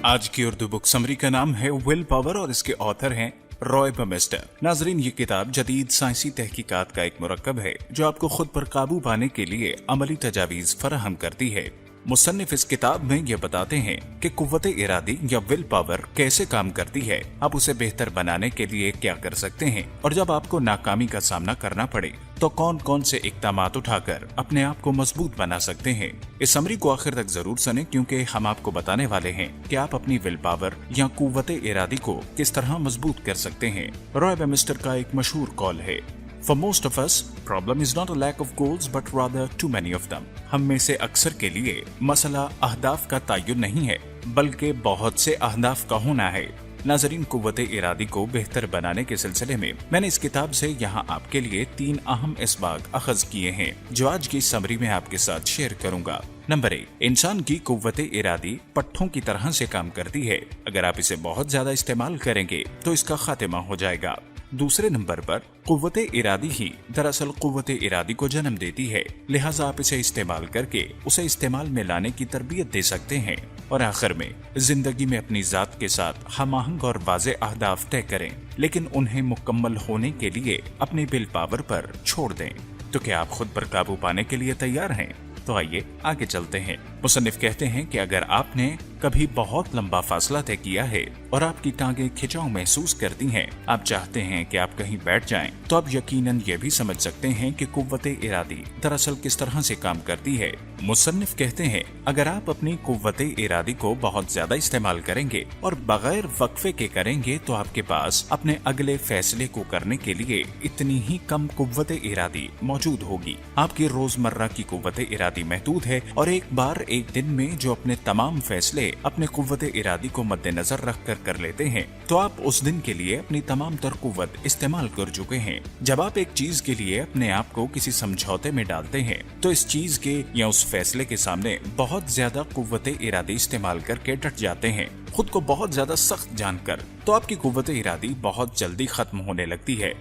आज की Urdu book summary का नाम है विल पावर और इसके ऑथर हैं रॉय बर्मेस्टर। नाजरीन, ये किताब जदीद साइंसी तहकीकात का एक मुरक्कब है जो आपको खुद पर काबू पाने के लिए अमली तजावीज फराहम करती है। मुसन्निफ इस किताब में ये बताते हैं कि कुव्वत इरादी या विल पावर कैसे काम करती है, आप उसे बेहतर बनाने के लिए क्या कर सकते हैं और जब आपको नाकामी का सामना करना पड़े तो कौन कौन से इक़दामात उठाकर अपने आप को मजबूत बना सकते हैं। इस समरी को आखिर तक जरूर सुने क्योंकि हम आपको बताने वाले हैं कि आप अपनी विल पावर या कुव्वत इरादी को किस तरह मजबूत कर सकते हैं। रॉय बर्मेस्टर का एक मशहूर कॉल है, For most of us, problem is not a lack of goals, but rather too many of them. हम में से अक्सर के लिए मसला अहदाफ का तय्युन नहीं है, बल्कि बहुत से अहदाफ का होना है। नाजरीन, कुव्वत इरादी को बेहतर बनाने के सिलसिले में मैंने इस किताब से यहाँ आपके लिए 3 अहम इसबाग अखज किए हैं जो आज की समरी में आपके साथ शेयर करूंगा। नंबर 1, इंसान की कुव्वत इरादी पट्टों की तरह से काम करती है। अगर आप इसे बहुत ज्यादा इस्तेमाल करेंगे तो इसका खात्मा हो जाएगा। दूसरे नंबर पर कुव्वत इरादी ही दरअसल कुव्वत इरादी को जन्म देती है, लिहाजा आप इसे इस्तेमाल करके उसे इस्तेमाल में लाने की तरबियत दे सकते हैं। और आखिर में जिंदगी में अपनी जात के साथ हमाहंग और वाज़े अहदाफ तय करें, लेकिन उन्हें मुकम्मल होने के लिए अपनी विल पावर पर छोड़ दें। तो क्या आप खुद पर काबू पाने के लिए तैयार हैं? तो आइए आगे चलते हैं। मुसन्निफ कहते हैं कि अगर आपने कभी बहुत लंबा फासला तय किया है और आपकी टांगें खिंचाव महसूस करती हैं, आप चाहते हैं कि आप कहीं बैठ जाएं, तो आप यकीनन ये भी समझ सकते हैं कि कुव्वत इरादी दरअसल किस तरह से काम करती है। मुसन्निफ कहते हैं, अगर आप अपनी कुव्वत इरादी को बहुत ज्यादा इस्तेमाल करेंगे और बगैर वक्फे के करेंगे तो आपके पास अपने अगले फैसले को करने के लिए इतनी ही कम कुव्वत इरादी मौजूद होगी। आपकी रोजमर्रा की कुव्वत इरादी महदूद है और एक बार एक दिन में जो अपने तमाम फैसले अपने कुव्वत इरादी को मद्देनजर रखकर कर लेते हैं, तो आप उस दिन के लिए अपनी तमाम तर कुव्वत इस्तेमाल कर चुके हैं। जब आप एक चीज के लिए अपने आप को किसी समझौते में डालते हैं तो इस चीज के या उस फैसले के सामने बहुत ज्यादा कुव्वत इरादी इस्तेमाल करके डट जाते हैं, खुद को बहुत ज्यादा सख्त जानकर, तो आपकी कुव्वत इरादी बहुत जल्दी खत्म होने लगती है।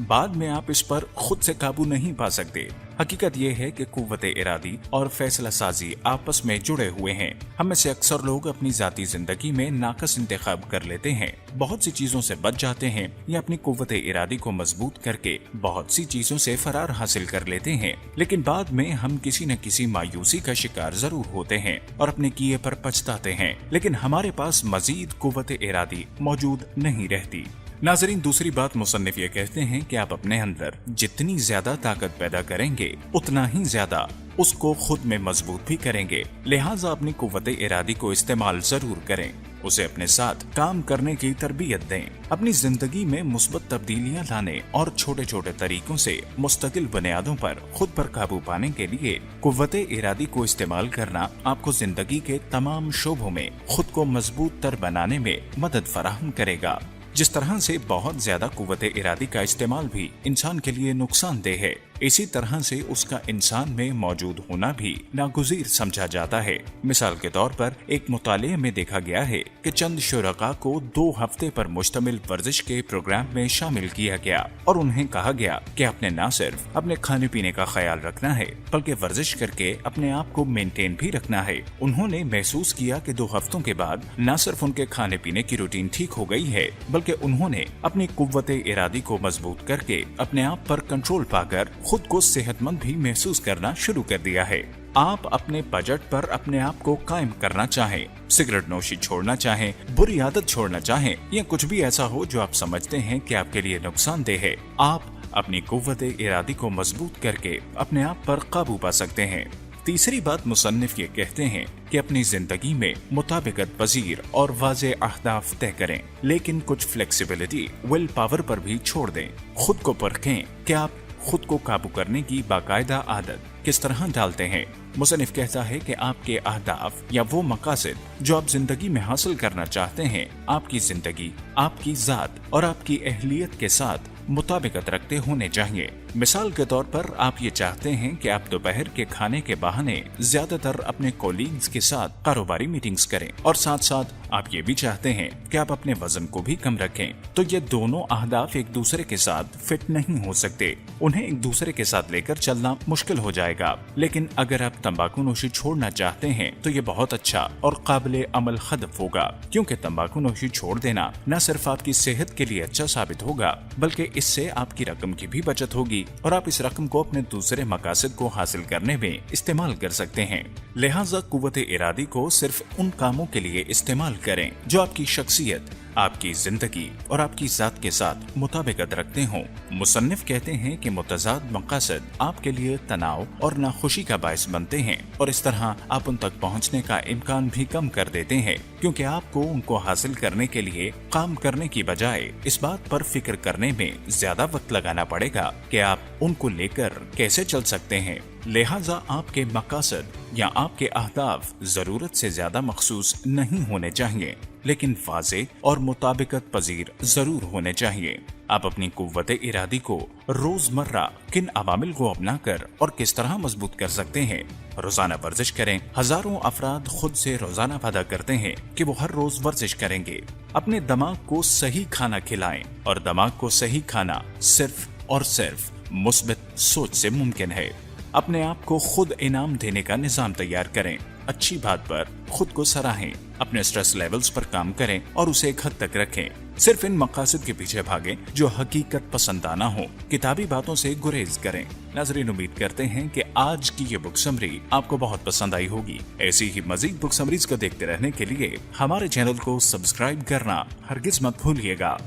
बाद में आप इस पर खुद से काबू नहीं पा सकते। हकीकत यह है कि कुव्वत इरादी और फैसला साजी आपस में जुड़े हुए हैं। हम में से अक्सर लोग अपनी जाती जिंदगी में नाकस इंतखाब कर लेते हैं, बहुत सी चीजों से बच जाते हैं या अपनी कुव्वत इरादी को मजबूत करके बहुत सी चीजों से फरार हासिल कर लेते हैं, लेकिन बाद में हम किसी न किसी मायूसी का शिकार जरूर होते हैं और अपने किए पर पछताते हैं, लेकिन हमारे पास मजीद कुव्वत इरादी मौजूद नहीं रहती। नाजरीन, दूसरी बात मुसन्निफ ये कहते हैं कि आप अपने अंदर जितनी ज्यादा ताकत पैदा करेंगे उतना ही ज्यादा उसको खुद में मजबूत भी करेंगे। लिहाजा अपनी कुव्वत इरादी को इस्तेमाल जरूर करें, उसे अपने साथ काम करने की तरबियत दें। अपनी जिंदगी में मुस्बत तब्दीलियां लाने और छोटे छोटे तरीकों से मुस्तकिल बुनियादों पर खुद पर काबू पाने के लिए कुव्वत इरादी को इस्तेमाल करना आपको जिंदगी के तमाम शोबों में खुद को मजबूत तर बनाने में मदद फराहम करेगा। जिस तरह से बहुत ज्यादा कुव्वत इरादी का इस्तेमाल भी इंसान के लिए नुकसानदेह है, इसी तरह से उसका इंसान में मौजूद होना भी नागुज़ीर समझा जाता है। मिसाल के तौर पर एक मुताले में देखा गया है कि चंद शुरका को 2 हफ्ते पर मुश्तमिल वर्जिश के प्रोग्राम में शामिल किया गया और उन्हें कहा गया कि आपने न सिर्फ अपने खाने पीने का ख्याल रखना है बल्कि वर्जिश करके अपने आप को मेंटेन भी रखना है। उन्होंने महसूस किया कि 2 हफ्तों के बाद न सिर्फ उनके खाने पीने की रूटीन ठीक हो गई है, बल्कि उन्होंने अपनी कुव्वत इरादी को मजबूत करके अपने आप पर कंट्रोल पाकर खुद को सेहतमंद भी महसूस करना शुरू कर दिया है। आप अपने बजट पर अपने आप को कायम करना चाहें, सिगरेट नोशी छोड़ना चाहें, बुरी आदत छोड़ना चाहें या कुछ भी ऐसा हो जो आप समझते हैं कि आपके लिए नुकसानदेह है, आप अपनी कुव्वत इरादी को मजबूत करके अपने आप पर काबू पा सकते हैं। तीसरी बात मुसन्निफ ये कहते हैं कि अपनी जिंदगी में मुताबिकत पजीर और वाज़े अहदाफ तय करें, लेकिन कुछ फ्लेक्सिबिलिटी विल पावर पर भी छोड़ दें। खुद को परखें कि आप खुद को काबू करने की बाकायदा आदत किस तरह डालते हैं। मुसन्निफ कहता है कि आपके अहदाफ या वो मकासद जो आप जिंदगी में हासिल करना चाहते हैं, आपकी जिंदगी, आपकी जात और आपकी अहलियत के साथ मुताबिकत रखते होने चाहिए। मिसाल के तौर पर आप ये चाहते हैं कि आप दोपहर के खाने के बहाने ज्यादातर अपने कोलीग्स के साथ कारोबारी मीटिंग्स करें और साथ साथ आप ये भी चाहते हैं कि आप अपने वजन को भी कम रखें, तो ये दोनों अहदाफ एक दूसरे के साथ फिट नहीं हो सकते। उन्हें एक दूसरे के साथ लेकर चलना मुश्किल हो जाएगा। लेकिन अगर आप तंबाकू नोशी छोड़ना चाहते हैं तो ये बहुत अच्छा और काबिले अमल हदफ होगा, क्योंकि तंबाकू नोशी छोड़ देना न सिर्फ आपकी सेहत के लिए अच्छा साबित होगा बल्कि इससे आपकी रकम की भी बचत होगी और आप इस रकम को अपने दूसरे मकासद को हासिल करने में इस्तेमाल कर सकते हैं। लिहाजा कुव्वत इरादी को सिर्फ उन कामों के लिए इस्तेमाल करें जो आपकी शख्सियत, आपकी जिंदगी और आपकी जात के साथ मुताबिकत रखते हों। मुसन्निफ कहते हैं कि मुतजाद मकासद आपके लिए तनाव और नाखुशी का बायस बनते हैं और इस तरह आप उन तक पहुंचने का इम्कान भी कम कर देते हैं, क्योंकि आपको उनको हासिल करने के लिए काम करने की बजाय इस बात पर फिक्र करने में ज्यादा वक्त लगाना पड़ेगा कि आप उनको लेकर कैसे चल सकते हैं। लिहाजा आपके मकासद या आपके अहदाफ जरूरत से ज्यादा मखसूस नहीं होने चाहिए, लेकिन वाज़े और मुताबिकत पजीर जरूर होने चाहिए। आप अपनी कुव्वत इरादी को रोजमर्रा किन अवामिल को अपनाकर और किस तरह मजबूत कर सकते हैं। रोजाना वर्जिश करें। हजारों अफराद खुद से रोजाना वादा करते हैं कि वो हर रोज वर्जिश करेंगे। अपने दिमाग को सही खाना खिलाएं और दिमाग को सही खाना सिर्फ और सिर्फ मुस्बित सोच से मुमकिन है। अपने आप को खुद इनाम देने का निजाम तैयार करें। अच्छी बात पर खुद को सराहें। अपने स्ट्रेस लेवल्स पर काम करें और उसे एक हद तक रखें। सिर्फ इन मकासद के पीछे भागें जो हकीकत पसंदाना हो। किताबी बातों से गुरेज करें। नाज़रीन, उम्मीद करते हैं कि आज की ये बुक समरी आपको बहुत पसंद आई होगी। ऐसी ही मजीद बुक समरीज को देखते रहने के लिए हमारे चैनल को सब्सक्राइब करना हरगिज मत भूलिएगा।